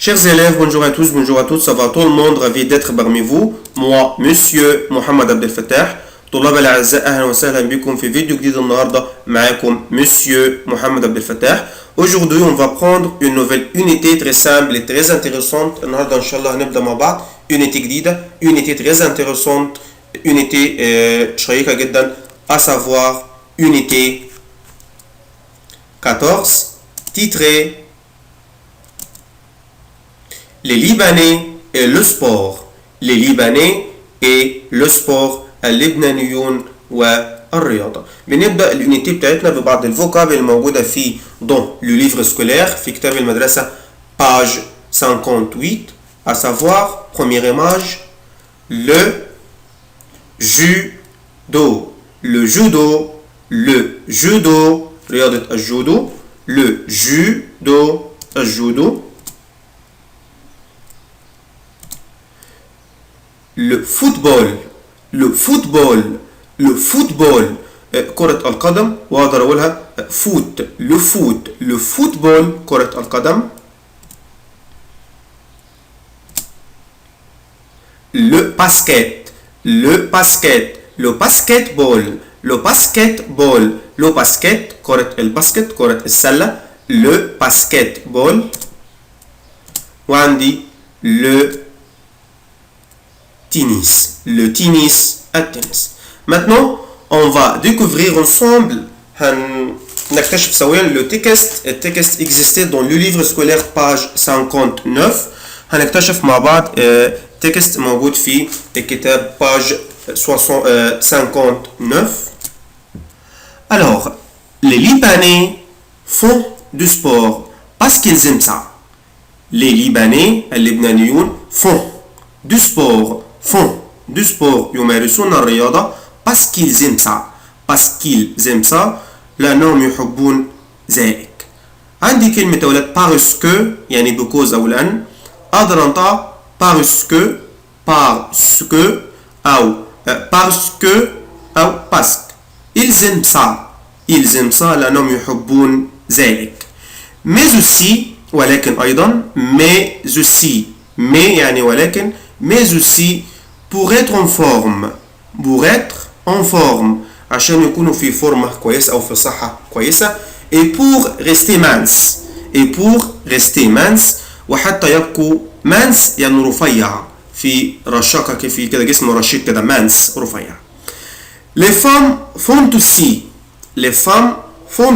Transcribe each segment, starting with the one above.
Chers élèves, bonjour à tous, bonjour à toutes, ça va tout le monde, ravi d'être parmi vous. Moi, Monsieur Mohamed Abdel Fattah. طلاب الأعزاء أهلا وسهلا بكم في فيديو جديد النهاردة معاكم Monsieur Mohamed Abdel Fattah. Aujourd'hui, on va prendre une nouvelle unité très simple et très intéressante. النهاردة إن شاء الله هنبدأ مع بعض unité جديدة, unité très intéressante, unité شيقة جدا, à savoir unité 14, titrée Les Libanais et le sport. Les Libanais et le sport. اللبنانيون والرياضة. بنبدأ اليونيتي بتاعتنا ببعض الفوكاب الموجودة في dans le livre scolaire في كتاب المدرسة page 58, à savoir première image le judo. Le judo, le judo, رياضة الجودو, le judo, الجودو. Le football, le football, le football, كرة القدم, وأقدر أقولها foot, le foot, le football, كرة القدم. Le basket, le basket, le basketball, le basketball, le basket, كرة الباسكت, كرة السلة, le basketball. وعندي le tennis, le tennis, le tennis. Maintenant, on va découvrir ensemble نكتشف سويا le texte existait dans le livre scolaire page 59. هنكتشف مع بعض texte موجود في الكتاب page 59. Alors, les Libanais font du sport parce qu'ils aiment ça. Les Libanais, اللبنانيون, font du sport, font du sport, يمارسون الرياضة parce qu'ils aiment ça, parce qu'ils aiment ça, لأنهم يحبون ذلك. عندي كلمة أولاد parce que يعني because أو لأن, أقدر أنطق parce que أو parce que أو parce que. Ils aiment ça لأنهم يحبون ذلك. Mais aussi, ولكن أيضا, mais يعني ولكن, mais aussi pour être en forme عشان يكونوا في فورمة كويسة أو في صحة كويسة, et pour rester mince وحتى يبقوا mince يعني رفيع, في رشاقة في كده جسم رشيق كده mince رفيع. Les femmes font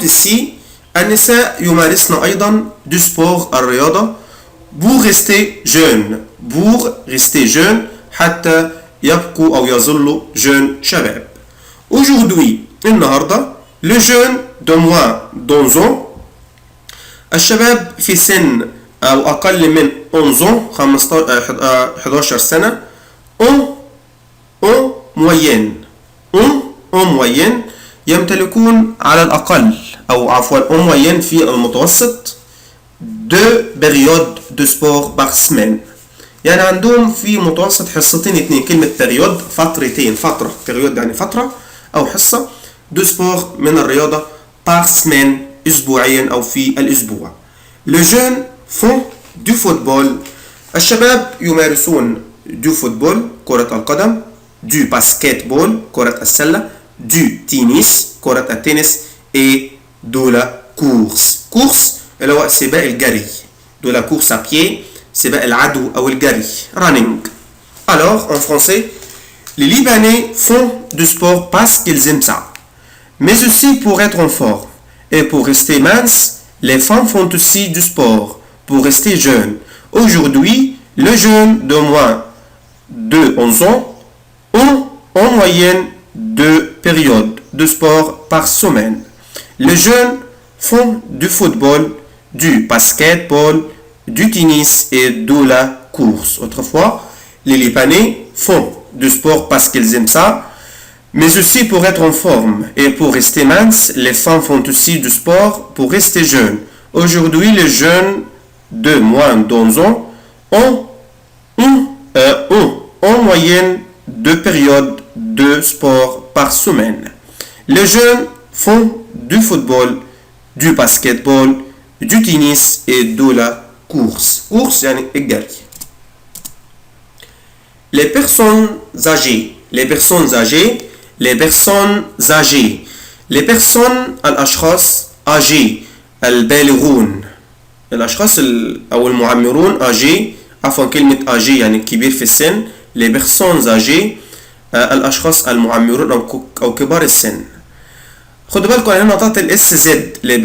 aussi النساء يمارسن أيضا du sport الرياضة pour rester jeune حتى يبقوا أو يظلوا jeune شباب. Aujourd'hui, النهاردة, le jeune de moins d'11 ans, الشباب في سن أو أقل من 11 سنة, en moyenne يمتلكون على الأقل أو عفوا en moyenne في المتوسط 2 périodes de sport par semaine. يعني عندهم في متوسط حصتين اتنين, كلمة période فترتين, période يعني فترة أو حصة, de sport من الرياضة par semaine أسبوعيا أو في الأسبوع. Les jeunes font du football. الشباب يمارسون du football كرة القدم, du basketball كرة السلة, du tennis كرة التنس, et de la course اللي هو سباق الجري, de la course à pied, سباق العدو أو الجري, running. Alors, en français, les Libanais font du sport parce qu'ils aiment ça, mais aussi pour être en forme. Et pour rester mince, les femmes font aussi du sport pour rester jeunes. Aujourd'hui, les jeunes de moins de 11 ans ont en moyenne 2 périodes de sport par semaine. Les jeunes font du football, du basketball, du tennis et de la course. Autrefois, les Libanais font du sport parce qu'ils aiment ça, mais aussi pour être en forme. Et pour rester mince, les femmes font aussi du sport pour rester jeunes. Aujourd'hui, les jeunes de moins d'11 ans ont en moyenne 2 périodes de sport par semaine. Les jeunes font du football, du basketball, du tennis et de la course. course يعني الجري. les personnes âgées les personnes âgées les personnes âgées les personnes الأشخاص âgés البالغون الأشخاص أو المعمرون âgés عفوا كلمة âgé يعني كبير في السن les personnes âgées الأشخاص المعمرون أو كبار السن. خدوا بالكم أنا هنا نطقت الاس زد les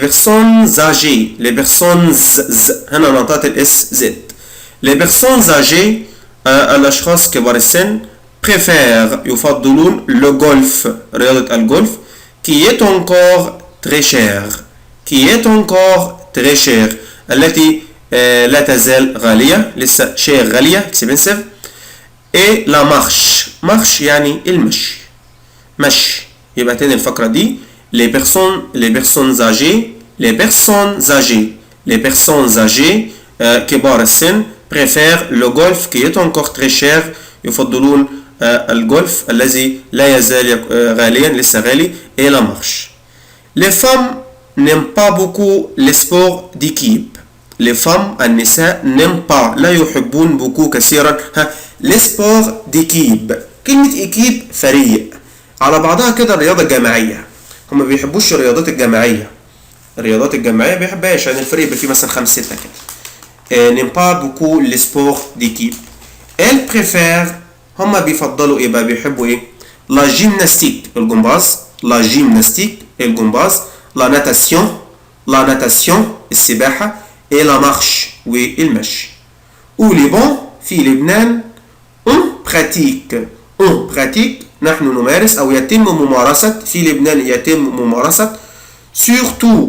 personnes âgées les personnes هنا نطقت الاس زد. les personnes âgées الأشخاص كبار السن préfèrent يفضلون le golf رياضة الجولف qui est encore très cher التي لا تزال غالية لسه شيء غالية expensive. et la marche يعني المشي مشي. يبقى تاني الفقرة دي les personnes âgées كبار السن préfèrent le golf qui est encore très cher يفضلون الجولف الذي لا يزال غاليا لسه غالي. et la marche. les femmes n'aiment pas beaucoup les sports d'équipe les femmes النساء n'aiment pas لا يحبون beaucoup كثيرا les sports d'équipe. كلمة équipe فريق على بعضها كده الرياضة الجماعية هم ما بيحبوش الرياضات الجماعية بيحبهاش يعني الفريق يبقى فيه مثلا 5 6 كده. n'aiment pas beaucoup les sports d'équipe. elles préfèrent هم بيفضلوا ايه بقى بيحبوا ايه la gymnastique الجمباز la natation السباحة et la marche والمشي. ou les bons في لبنان on pratique نحن نمارس أو يتم ممارسة في لبنان يتم ممارسة surtout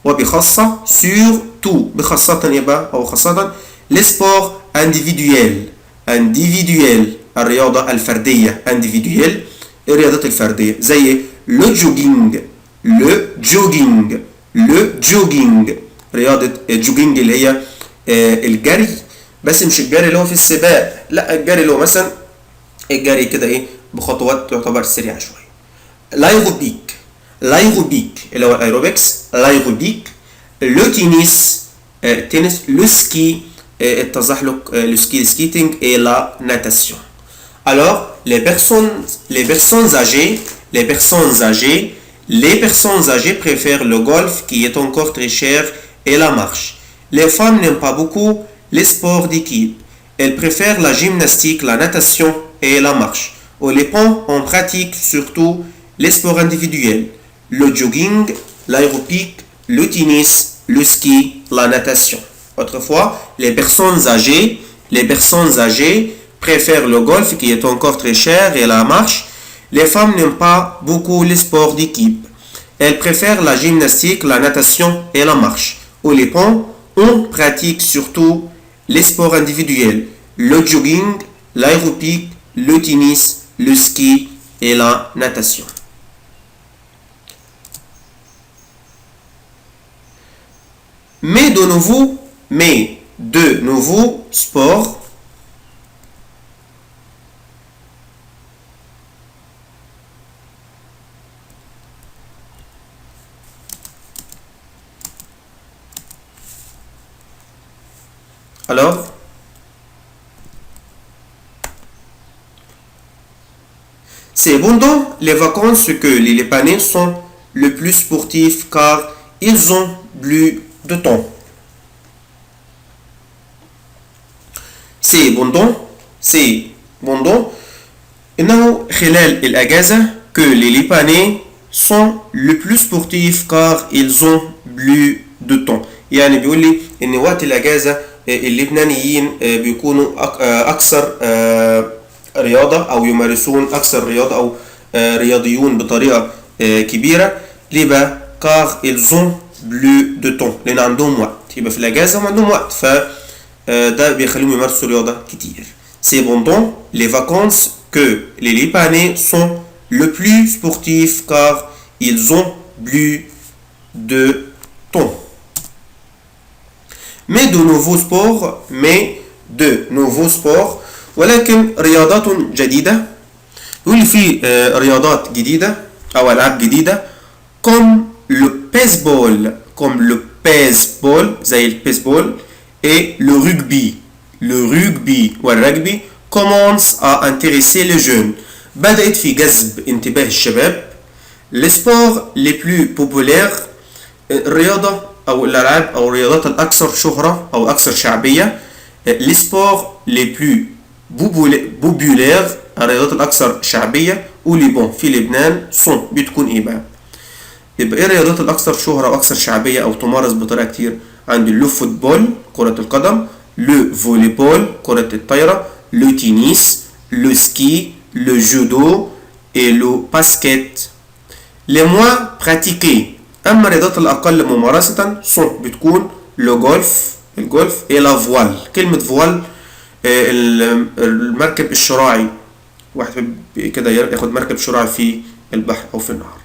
وبخاصة بخاصة يبقى أو خاصة les sports individuels الرياضة الفردية individuel الرياضات الفردية زي le jogging رياضة الجوجينج اللي هي الجري بس مش الجري اللي هو في السباق لا الجري اللي هو مثلا الجري كده ايه بخطوات تعتبر سريعة شوية. لايروبيك اللي هو الايروبكس لو تنس لو سكي التزحلق لو سكيتينج et la natation. alors les personnes âgées préfèrent le golf qui est encore très cher et la marche. les femmes n'aiment pas beaucoup les sports d'équipe. elles préfèrent la gymnastique, la natation et la marche. Au Liban, on pratique surtout les sports individuels, le jogging, l'aérobic, le tennis, le ski, la natation. Autrefois, les personnes âgées préfèrent le golf qui est encore très cher et la marche. Les femmes n'aiment pas beaucoup les sports d'équipe. Elles préfèrent la gymnastique, la natation et la marche. Au Liban, on pratique surtout les sports individuels, le jogging, l'aérobic, le tennis, le ski et la natation. Mais de nouveaux sports alors c'est pendant les vacances que les Libanais sont le plus sportifs car ils ont plus de temps. c'est pendant إنه خلال الأجازة que les Libanais sont le plus sportifs car ils ont plus de temps. يعني بيقول لي إن وقت الأجازة اللبنانيين بيكونوا أكثر رياضة أو يمارسون أكثر رياضة أو رياضيون بطريقة كبيرة. ليه بقى؟ car ils ont plus de temps لأن عندهم وقت يبقى في الأجازة وعندهم وقت ده بيخليهم يمارسوا رياضة كتير. c'est pendant les vacances que les Libanais sont le plus sportifs car ils ont plus de temps. mais de nouveaux sports ولكن رياضات جديدة يقول في رياضات جديدة أو ألعاب جديدة comme le baseball زي البيسبول et le rugby. Le rugby والرجبي commence à intéresser les jeunes. بدأت في جذب انتباه الشباب. Les sports les plus populaires الرياضة أو الألعاب أو الرياضات الأكثر شهرة أو أكثر شعبية. Les sports les plus populaires الرياضات الأكثر شعبية وليبون في لبنان صن بتكون إيه بقى؟ يبقى إيه الرياضات الأكثر شهرة وأكثر شعبية أو تمارس بطريقة كتير؟ عندي لو فوتبول كرة القدم، لو فوليبول كرة الطايرة، لو تنس، لو سكي، لو جودو et le basket. Les moins pratiqués أما الرياضات الأقل ممارسة صن بتكون لو جولف الجولف et la voile. كلمة voile المركب الشراعي، واحد كده ياخد مركب شراعي في البحر أو في النهر.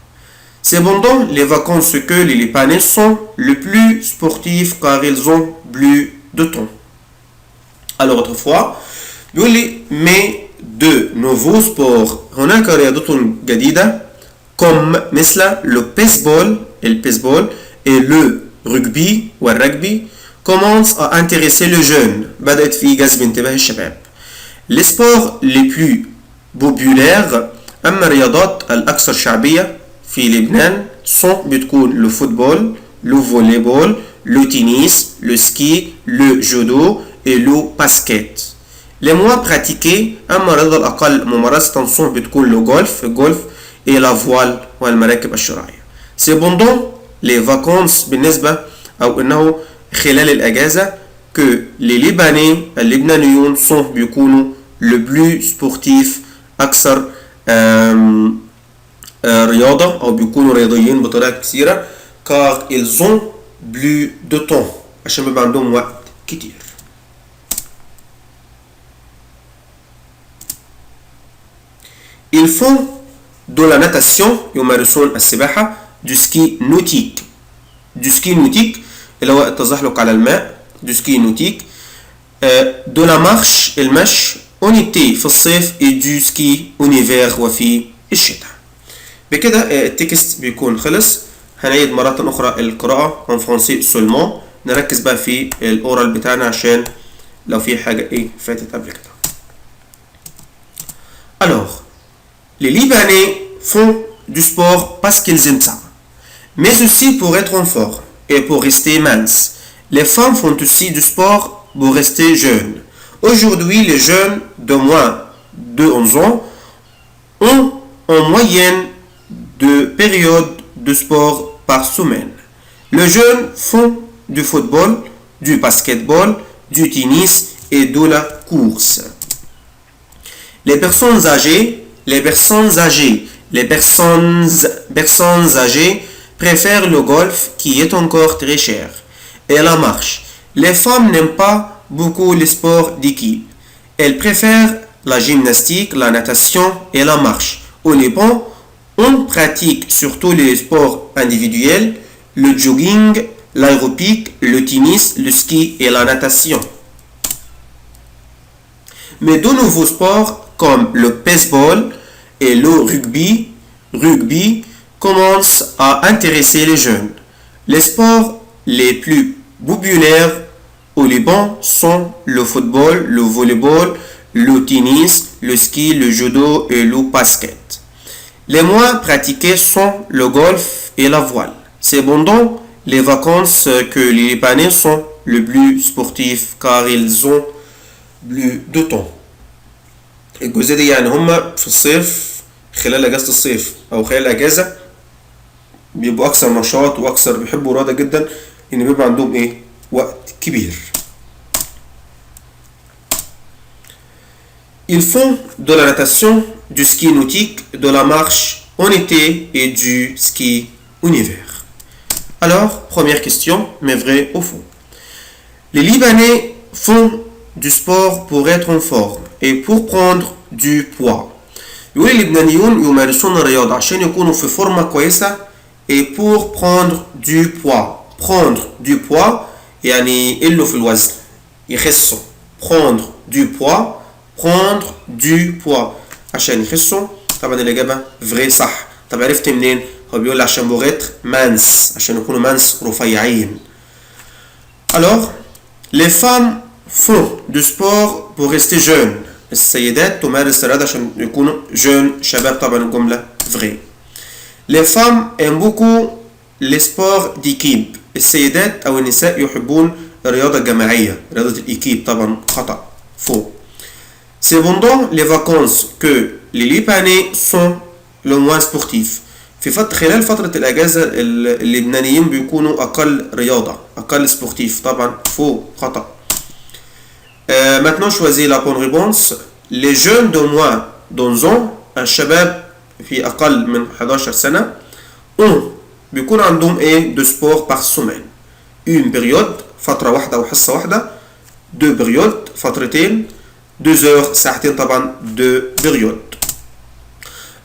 Cependant, les vacances que les Libanais sont le plus sportifs car ils ont plus de temps. Alors autrefois, بيقول لي mais de nouveaux sports هناك رياضة جديدة comme مثل le baseball البيسبول et le rugby والرجبي commence à intéresser les jeunes بدأت في جذب انتباه الشباب. Les sports les plus populaires أما الرياضات الأكثر شعبية في لبنان sont بتكون le football, le volleyball, le tennis, le ski, le judo et le basket. Les moins pratiqués أما الرياضة الأقل ممارسة sont بتكون le golf et la voile والمراكب الشراعية. Cependant les vacances بالنسبة أو إنه خلال الأجازة que les Libanais اللبنانيون sont بيكونوا le plus sportif أكثر رياضة أو بيكونوا رياضيين بطريقة كثيرة car ils ont plus de temps عشان بيبقى عندهم وقت كتير. Ils font de la natation يمارسون السباحة du ski nautique اللي هو التزحلق على الماء du ski nautique de la marche المشي en été في الصيف et du ski en hiver وفي الشتاء. بكده التكست بيكون خلص. هنعيد مرة أخرى القراءة en français seulement. نركز بقى في الأورال بتاعنا عشان لو في حاجة فاتت قبل كده. Alors, les Libanais font du sport parce qu'ils aiment ça, mais aussi pour être en forme et pour rester minces. Les femmes font aussi du sport pour rester jeunes. Aujourd'hui, les jeunes de moins de 11 ans ont en moyenne 2 périodes de sport par semaine. Les jeunes font du football, du basketball, du tennis et de la course. Les personnes âgées préfèrent le golf qui est encore très cher et la marche. Les femmes n'aiment pas beaucoup les sports d'équipe. Elles préfèrent la gymnastique, la natation et la marche. Au Liban, on pratique surtout les sports individuels, le jogging, l'aérobic, le tennis, le ski et la natation. Mais de nouveaux sports comme le baseball et le rugby commencent à intéresser les jeunes. Les sports les plus populaires au Liban sont le football, le volleyball, le tennis, le ski, le judo et le basket. Les moins pratiqués sont le golf et la voile. Cependant, les vacances que les Libanais sont le plus sportifs car ils ont plus de temps. الجزء دي يعني هم في الصيف خلال اجازة الصيف او خلال الاجازة بيبقوا اكثر نشاط واكثر بيحبوا الرياضة جدا ان بيبقى عندهم وقت كبير. Ils font de la natation, du ski nautique, de la marche en été et du ski en hiver. Alors, première question, mais vrai au fond. Les Libanais font du sport pour être en forme et pour prendre du poids. يقول اللبنانيون يمارسون الرياضة عشان يكونوا في فورمة كويسة et pour prendre du poids. Prendre du poids يعني يقلوا في الوزن يخسوا. Prendre du poids عشان يخسوا. طبعا الإجابة vrai صح. طب عرفت منين؟ هو بيقول عشان بوغيتر مانس عشان يكونوا مانس رفيعين. Alors, les femmes font du sport pour rester jeunes. السيدات تمارس الرياضة عشان يكونوا jeunes شباب طبعا الجملة vrai. Les femmes aiment beaucoup les sports d'équipe. السيدات أو النساء يحبون الرياضة الجماعية. رياضة الإيكيب طبعا خطأ faux. Cependant, les vacances que les Libanais sont le moins sportifs. خلال فترة الأجازة اللبنانيين بيكونوا أقل رياضة أقل سبورتيف طبعا فaux خطأ. Maintenant choisis la bonne réponse. Les jeunes de moins d'11 ans الشباب في أقل من 11 سنة ont بيكون عندهم ايه de sport par semaine. Une période فترة واحدة أو حصة واحدة. Deux périodes فترتين. 2 heures ساعتين طبعا 2 périodes.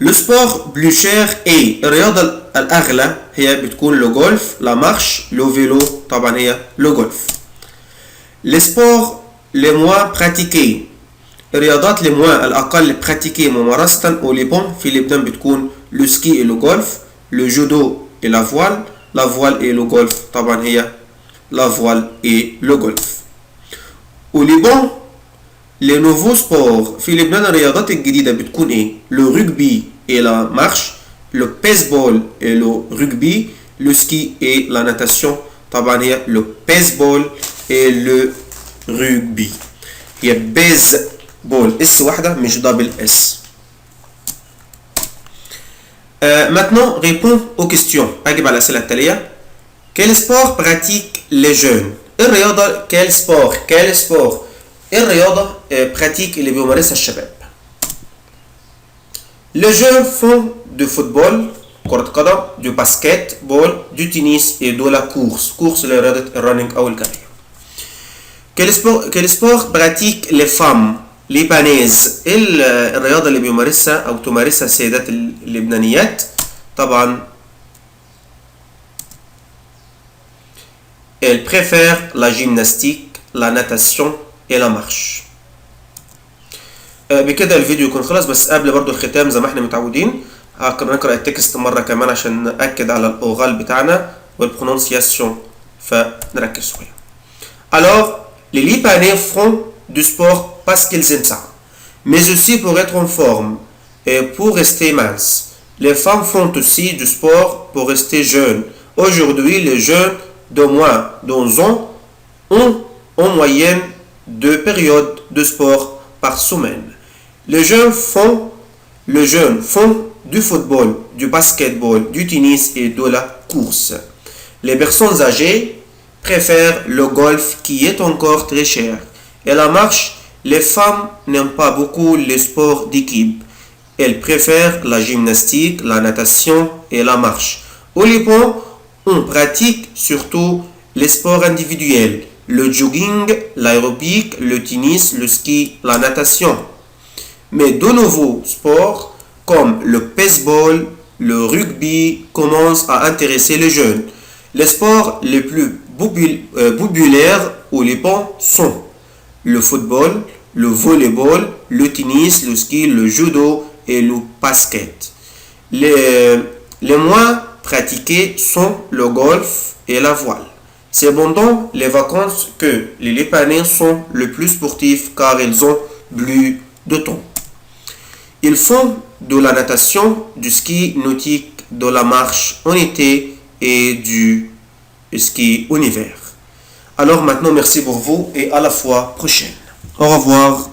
Le sport plus cher est الرياضة الأغلى هي بتكون le golf, la marche, le vélo طبعا هي le golf. Les sports les moins pratiqués الرياضات les moins الأقل pratiquées ممارسة au Liban في لبنان بتكون le ski et le golf, le judo et la voile et le golf طبعا هي la voile et le golf. Au Liban les nouveaux sports في لبنان الرياضات الجديدة بتكون ايه le rugby et la marche, le baseball et le rugby, le ski et la natation طبعا هي le baseball et le rugby. هي baseball اس واحدة مش دبل اس. Maintenant réponds aux questions. أجب على الأسئلة التالية. Quel sport pratiquent les jeunes؟ الرياضة quel sport الرياضة pratique اللي بيمارسها الشباب. Les jeunes font du football كرة قدم, du basketball, du tennis et de la course لرياضة الرننج أو الجري. Quel sport pratiquent les femmes libanaises؟ الرياضة اللي بيمارسها أو تمارسها السيدات اللبنانيات طبعا elles préfèrent la gymnastique, la natation et la marche. بكده الفيديو يكون خلص, بس قبل برضو الختام زي ما احنا متعودين هنقرأ التكست مرة كمان عشان نأكد على الأوغال بتاعنا والبرونونسياسيون فنركز شوية. Alors, les Libanais font du sport parce qu'ils aiment ça, mais aussi pour être en forme et pour rester minces. Les femmes font aussi du sport pour rester jeunes. Aujourd'hui, les jeunes de moins d'11 ans ont en moyenne 2 périodes de sport par semaine. Les jeunes font du football, du basketball, du tennis et de la course. Les personnes âgées préfèrent le golf qui est encore très cher. Et la marche, les femmes n'aiment pas beaucoup les sports d'équipe. Elles préfèrent la gymnastique, la natation et la marche. Au Liban, on pratique surtout les sports individuels, le jogging, l'aérobic, le tennis, le ski, la natation. Mais de nouveaux sports comme le baseball, le rugby commencent à intéresser les jeunes. Les sports les plus populaires au Liban sont le football, le volleyball, le tennis, le ski, le judo et le basket. Les moins pratiqués sont le golf et la voile. C'est pendant les vacances que les Libanais sont le plus sportifs car ils ont plus de temps. Ils font de la natation, du ski nautique, de la marche en été et du ski en hiver. Alors maintenant, merci pour vous et à la fois prochaine. Au revoir.